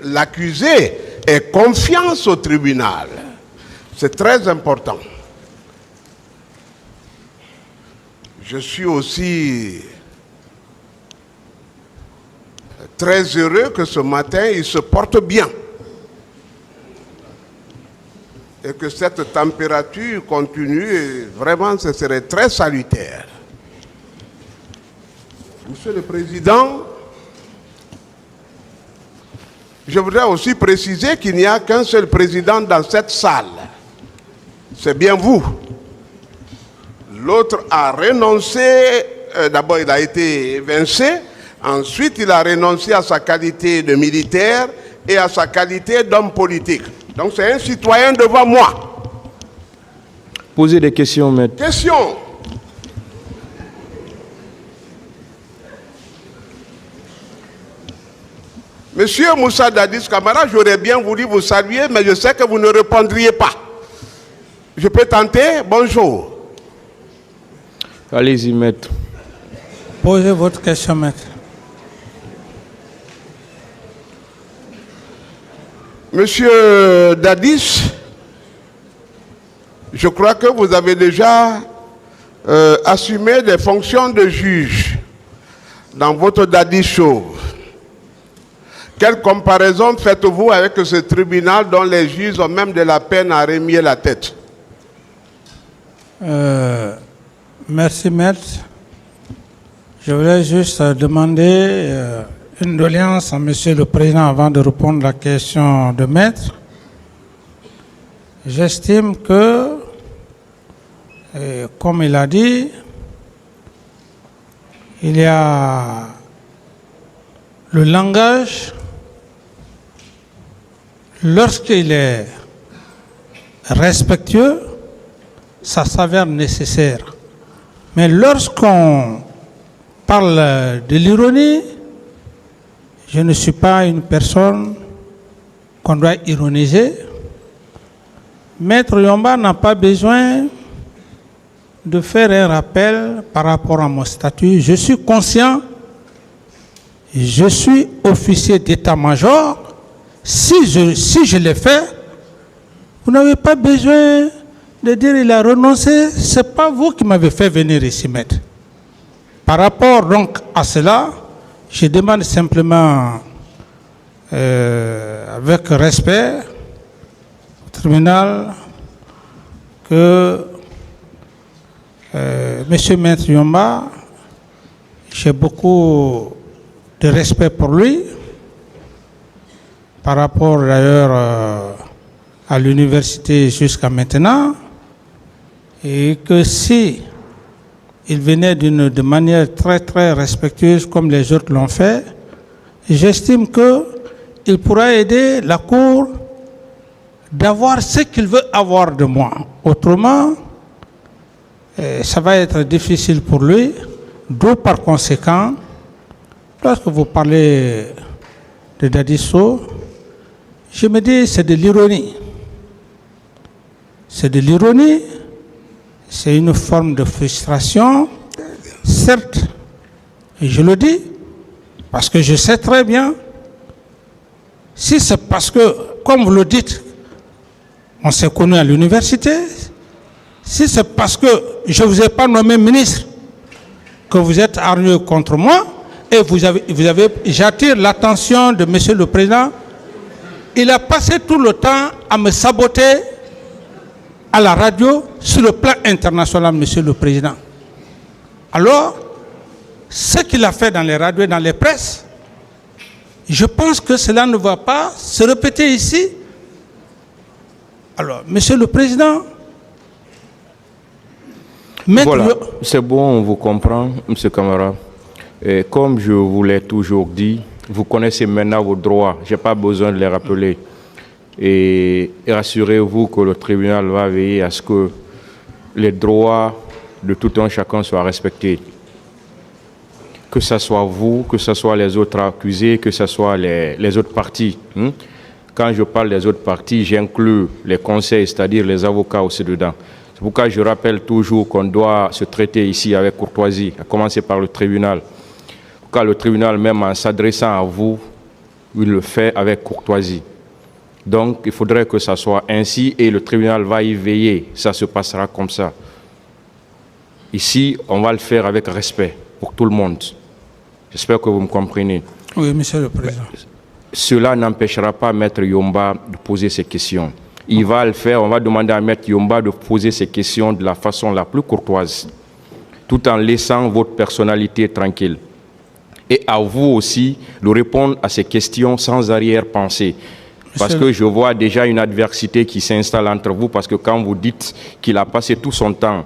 l'accusé ait confiance au tribunal. C'est très important. Je suis aussi très heureux que ce matin, il se porte bien. Et que cette température continue, et vraiment, ce serait très salutaire. Monsieur le Président, je voudrais aussi préciser qu'il n'y a qu'un seul président dans cette salle. C'est bien vous. L'autre a renoncé, d'abord il a été évincé, ensuite il a renoncé à sa qualité de militaire et à sa qualité d'homme politique. Donc c'est un citoyen devant moi. Posez des questions, maître. Question. Monsieur Moussa Dadis Camara, j'aurais bien voulu vous saluer, mais je sais que vous ne répondriez pas. Je peux tenter? Bonjour. Allez-y, maître. Posez votre question, maître. Monsieur Dadis, je crois que vous avez déjà assumé des fonctions de juge dans votre Dadis Show. Quelle comparaison faites-vous avec ce tribunal dont les juges ont même de la peine à remuer la tête? Merci, maître. Je voulais juste demander une doléance à Monsieur le Président avant de répondre à la question de maître. J'estime que, comme il a dit, il y a le langage, lorsqu'il est respectueux, ça s'avère nécessaire. Mais lorsqu'on parle de l'ironie, je ne suis pas une personne qu'on doit ironiser. Maître Yomba n'a pas besoin de faire un rappel par rapport à mon statut. Je suis conscient, je suis officier d'état-major. Si je l'ai fait, vous n'avez pas besoin de dire qu'il a renoncé. Ce n'est pas vous qui m'avez fait venir ici, maître. Par rapport donc à cela, je demande simplement, avec respect, au tribunal, que M. Maître Yomba, j'ai beaucoup de respect pour lui, par rapport d'ailleurs à l'université jusqu'à maintenant, et que si il venait de manière très très respectueuse comme les autres l'ont fait, j'estime qu'il pourra aider la Cour d'avoir ce qu'il veut avoir de moi. Autrement, ça va être difficile pour lui, d'où par conséquent, lorsque vous parlez de Dadisso, je me dis c'est de l'ironie. C'est de l'ironie, c'est une forme de frustration, certes, et je le dis, parce que je sais très bien, si c'est parce que, comme vous le dites, on s'est connus à l'université, si c'est parce que je ne vous ai pas nommé ministre, que vous êtes hargneux contre moi, et j'attire l'attention de Monsieur le Président, il a passé tout le temps à me saboter à la radio sur le plan international, Monsieur le Président. Alors, ce qu'il a fait dans les radios et dans les presses, je pense que cela ne va pas se répéter ici. Alors, Monsieur le Président, voilà, c'est bon, on vous comprend, Monsieur Camara. Et comme je vous l'ai toujours dit, vous connaissez maintenant vos droits, je n'ai pas besoin de les rappeler. Et rassurez-vous que le tribunal va veiller à ce que les droits de tout un chacun soient respectés. Que ce soit vous, que ce soit les autres accusés, que ce soit les autres parties. Quand je parle des autres parties, j'inclus les conseils, c'est-à-dire les avocats aussi dedans. C'est pourquoi je rappelle toujours qu'on doit se traiter ici avec courtoisie, à commencer par le tribunal. Pourquoi le tribunal, même en s'adressant à vous, il le fait avec courtoisie. Donc, il faudrait que ça soit ainsi et le tribunal va y veiller. Ça se passera comme ça. Ici, on va le faire avec respect pour tout le monde. J'espère que vous me comprenez. Oui, Monsieur le Président. Cela n'empêchera pas Maître Yomba de poser ses questions. Il va le faire, on va demander à Maître Yomba de poser ses questions de la façon la plus courtoise, tout en laissant votre personnalité tranquille. Et à vous aussi de répondre à ces questions sans arrière-pensée. Parce que je vois déjà une adversité qui s'installe entre vous, parce que quand vous dites qu'il a passé tout son temps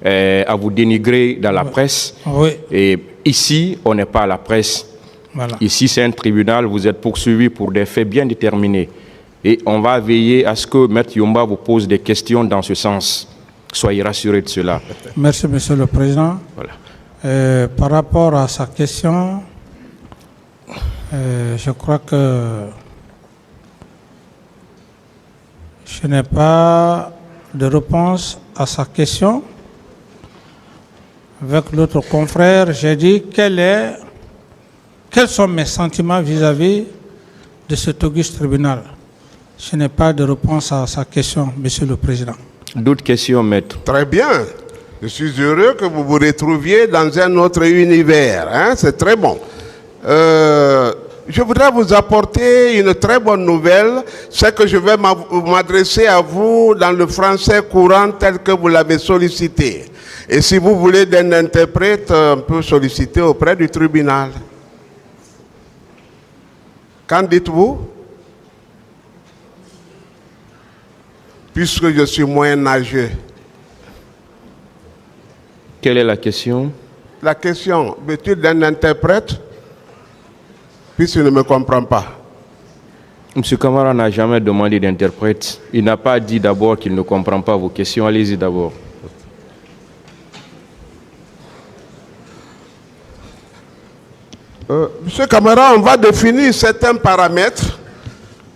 à vous dénigrer dans la presse, et ici, on n'est pas à la presse. Voilà. Ici, c'est un tribunal, vous êtes poursuivi pour des faits bien déterminés. Et on va veiller à ce que Maître Yomba vous pose des questions dans ce sens. Soyez rassurés de cela. Merci, Monsieur le Président. Voilà. Par rapport à sa question, je crois que je n'ai pas de réponse à sa question. Avec l'autre confrère, j'ai dit quels sont mes sentiments vis-à-vis de cet auguste tribunal. Je n'ai pas de réponse à sa question, Monsieur le Président. D'autres questions, Maître? Très bien. Je suis heureux que vous vous retrouviez dans un autre univers. Hein? C'est très bon. Je voudrais vous apporter une très bonne nouvelle. C'est que je vais m'adresser à vous dans le français courant tel que vous l'avez sollicité. Et si vous voulez d'un interprète, on peut solliciter auprès du tribunal. Qu'en dites-vous? Puisque je suis moins âgé. Quelle est la question? La question, veux-tu d'un interprète? Puisqu'il ne me comprend pas. M. Camara n'a jamais demandé d'interprète. Il n'a pas dit d'abord qu'il ne comprend pas vos questions. Allez-y d'abord. Monsieur Camara, on va définir certains paramètres,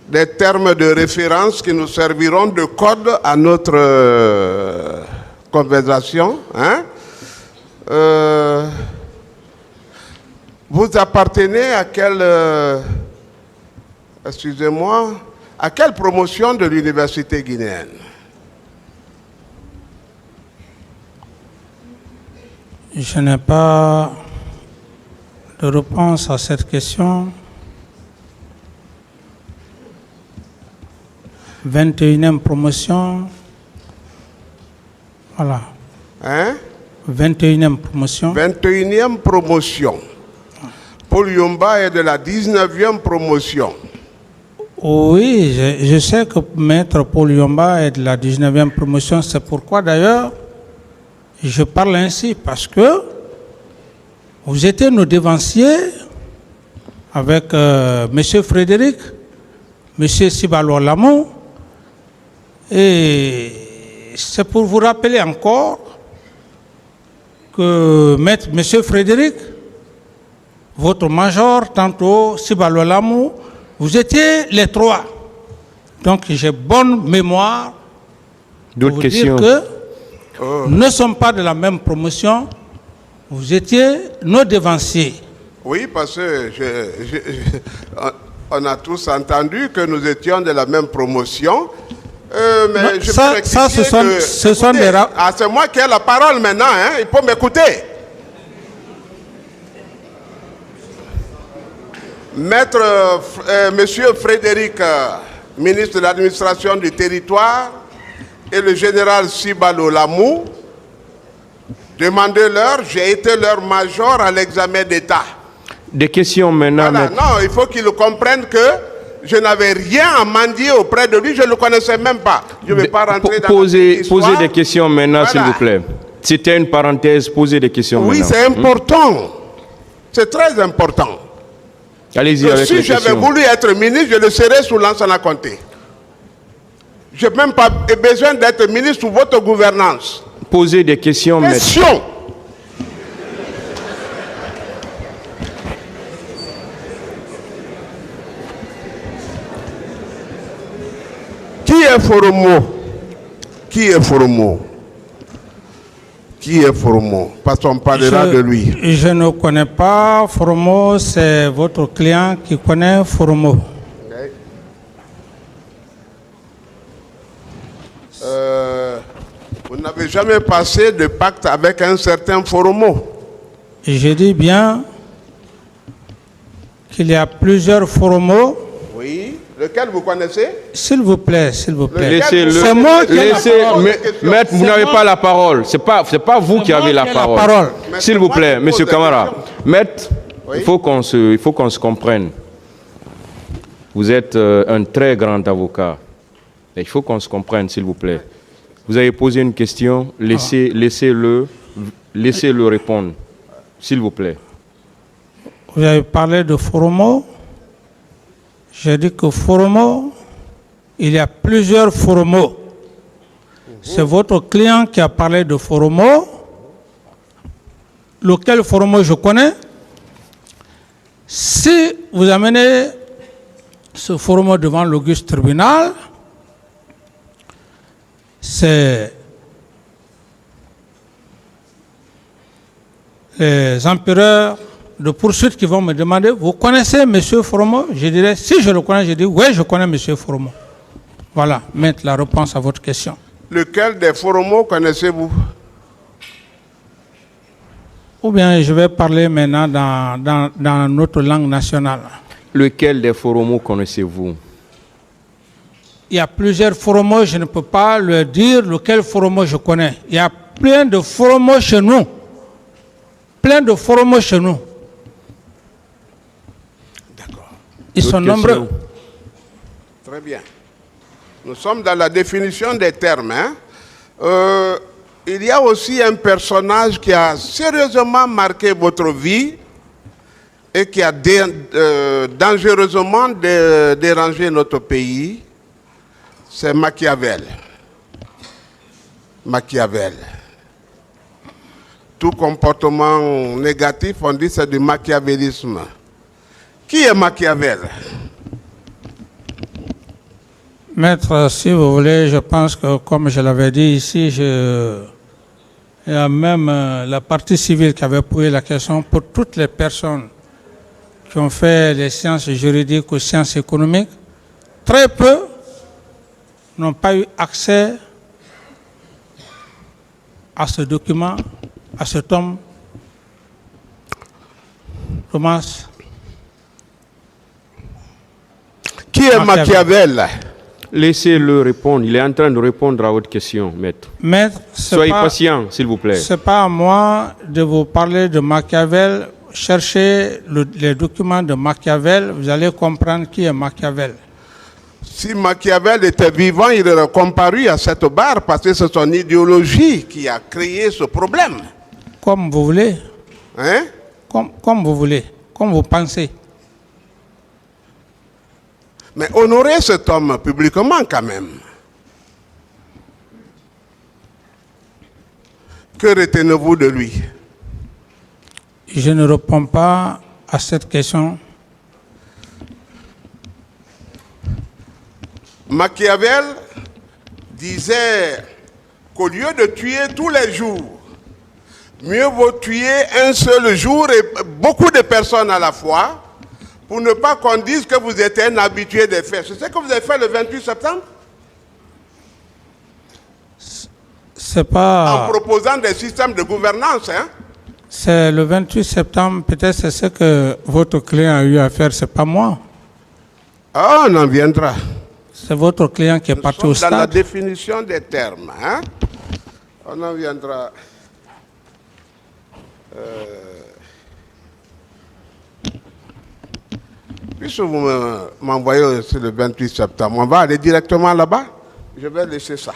des termes de référence qui nous serviront de code à notre conversation. Hein? Vous appartenez à quelle, excusez-moi, à quelle promotion de l'université guinéenne? Je n'ai pas de réponse à cette question. 21e promotion. Voilà. Hein? 21e promotion. 21e promotion. Paul Yomba est de la 19e promotion. Oui, je sais que Maître Paul Yomba est de la 19e promotion. C'est pourquoi d'ailleurs, je parle ainsi, parce que vous étiez nos devanciers avec M. Frédéric, M. Sibalo Lamou, et c'est pour vous rappeler encore que M. Frédéric, votre major, tantôt Sibalo Lamou, vous étiez les trois. Donc j'ai bonne mémoire pour vous dire que nous ne sommes pas de la même promotion. Vous étiez nos devanciers. Oui, parce que on a tous entendu que nous étions de la même promotion. Mais non, je ça, ce sont des... Ah, c'est moi qui ai la parole maintenant, hein? Il faut m'écouter. Maître, Monsieur Frédéric, ministre de l'administration du territoire, et le général Sibalo Lamou, demandez-leur, j'ai été leur major à l'examen d'État. Des questions maintenant. Voilà, non, il faut qu'ils comprennent que je n'avais rien à mendier auprès de lui, je ne le connaissais même pas. Je ne vais pas rentrer dans Posez des questions maintenant, voilà. S'il vous plaît. C'était une parenthèse, posez des questions maintenant. Oui, c'est important. C'est très important. Allez-y avec les questions. Si j'avais voulu être ministre, je le serais sous Lansana Conté. Je n'ai même pas besoin d'être ministre sous votre gouvernance. Posez des questions maintenant. Question. Qui est Foromo? Qui est Foromo? Qui est Foromo? Parce qu'on parlera de lui. Je ne connais pas Foromo, c'est votre client qui connaît Foromo. Vous n'avez jamais passé de pacte avec un certain Foromo? Je dis bien qu'il y a plusieurs Foromo. Oui. Lequel vous connaissez? S'il vous plaît, s'il vous plaît. Laissez-le. C'est moi qui ai la parole. Maître, vous n'avez pas la parole. C'est pas vous qui avez la parole. S'il vous plaît, Monsieur Camara. Maître, il faut qu'on se comprenne. Vous êtes un très grand avocat. Il faut qu'on se comprenne, s'il vous plaît. Vous avez posé une question, laissez-le répondre, s'il vous plaît. Vous avez parlé de Foromo. J'ai dit que Foromo, il y a plusieurs Foromo. C'est votre client qui a parlé de Foromo. Lequel Foromo je connais? Si vous amenez ce Foromo devant l'auguste tribunal, c'est les empereurs de poursuite qui vont me demander, vous connaissez M. Foromo? Je dirais, si je le connais, je dis, oui, je connais M. Foromo. Voilà, maintenant la réponse à votre question. Lequel des Foromo connaissez-vous? Ou bien je vais parler maintenant dans notre langue nationale. Lequel des Foromo connaissez-vous? Il y a plusieurs Foromo, je ne peux pas leur dire lequel Foromo je connais. Il y a plein de Foromo chez nous. Plein de Foromo chez nous. D'accord. Ils sont nombreux. Très bien. Nous sommes dans la définition des termes. Il y a aussi un personnage qui a sérieusement marqué votre vie et qui a dangereusement dérangé notre pays. C'est Machiavel. Machiavel. Tout comportement négatif, on dit c'est du machiavélisme. Qui est Machiavel? Maître, si vous voulez, je pense que, comme je l'avais dit ici, il y a même la partie civile qui avait posé la question pour toutes les personnes qui ont fait les sciences juridiques ou sciences économiques. Très peu n'ont pas eu accès à ce document, à ce tome. Thomas. Qui est Machiavel? Laissez-le répondre. Il est en train de répondre à votre question, maître. Maître, soyez patient, s'il vous plaît. Ce n'est pas à moi de vous parler de Machiavel. Cherchez les documents de Machiavel, vous allez comprendre qui est Machiavel. Si Machiavel était vivant, il aurait comparu à cette barre parce que c'est son idéologie qui a créé ce problème. Comme vous voulez. Hein? Comme vous voulez, comme vous pensez. Mais honorez cet homme publiquement quand même. Que retenez-vous de lui? Je ne réponds pas à cette question. Machiavel disait qu'au lieu de tuer tous les jours, mieux vaut tuer un seul jour et beaucoup de personnes à la fois pour ne pas qu'on dise que vous êtes un habitué des faits. C'est ce que vous avez fait le 28 septembre? C'est pas... En proposant des systèmes de gouvernance, hein? C'est le 28 septembre, peut-être c'est ce que votre client a eu à faire, c'est pas moi. Ah, on en viendra. C'est votre client qui est parti au stade. Dans la définition des termes, hein? On en viendra. Puisque vous m'envoyez aussi le 28 septembre, on va aller directement là-bas. Je vais laisser ça.